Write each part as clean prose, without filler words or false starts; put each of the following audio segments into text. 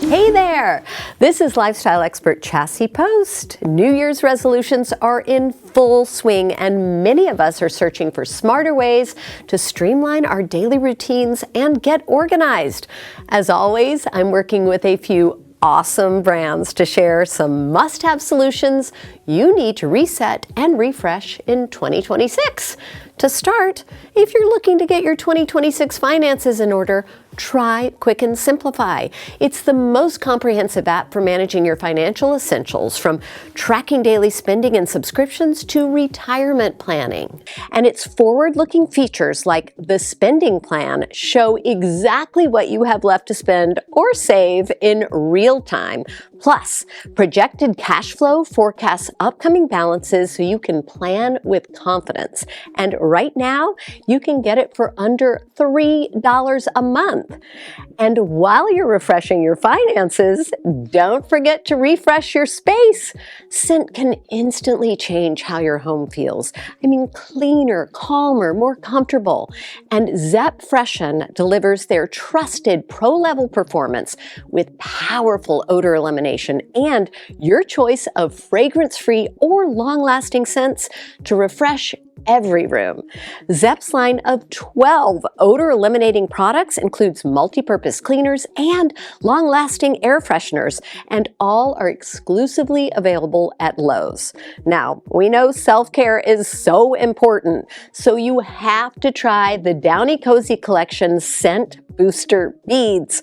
Hey there! This is lifestyle expert Chassie Post. New Year's resolutions are in full swing, and many of us are searching for smarter ways to streamline our daily routines and get organized. As always, I'm working with a few awesome brands to share some must-have solutions you need to reset and refresh in 2026. To start, if you're looking to get your 2026 finances in order, try Quicken Simplifi. It's the most comprehensive app for managing your financial essentials, from tracking daily spending and subscriptions to retirement planning. And its forward-looking features like the spending plan show exactly what you have left to spend or save in real time. Plus, projected cash flow forecasts upcoming balances so you can plan with confidence. And right now, you can get it for under $3 a month. And while you're refreshing your finances, don't forget to refresh your space. Scent can instantly change how your home feels. I mean, cleaner, calmer, more comfortable. And Zep Freshen delivers their trusted pro-level performance with powerful odor elimination and your choice of fragrance-free or long-lasting scents to refresh every room. Zep's line of 12 odor-eliminating products includes multi-purpose cleaners and long-lasting air fresheners, and all are exclusively available at Lowe's. Now, we know self-care is so important, so you have to try the Downy Cozy Collection Scent Booster Beads.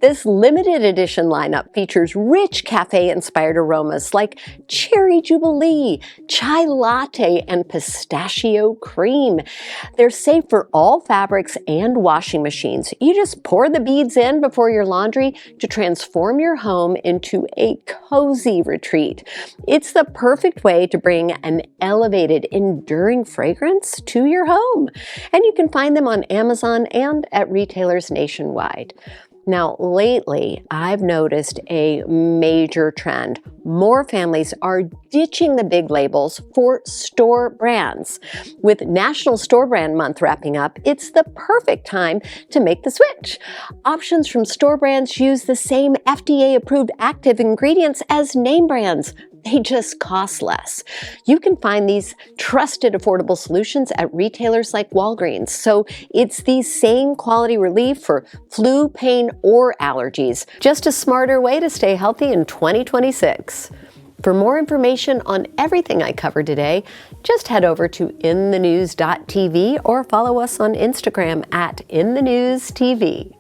This limited edition lineup features rich cafe-inspired aromas like cherry jubilee, chai latte, and pistachio cream. They're safe for all fabrics and washing machines. You just pour the beads in before your laundry to transform your home into a cozy retreat. It's the perfect way to bring an elevated, enduring fragrance to your home. And you can find them on Amazon and at retailers nationwide. Now, lately, I've noticed a major trend. More families are ditching the big labels for store brands. With National Store Brand Month wrapping up, it's the perfect time to make the switch. Options from store brands use the same FDA-approved active ingredients as name brands. They just cost less. You can find these trusted, affordable solutions at retailers like Walgreens. So it's the same quality relief for flu, pain, or allergies. Just a smarter way to stay healthy in 2026. For more information on everything I covered today, just head over to inthenews.tv or follow us on Instagram at inthenewstv.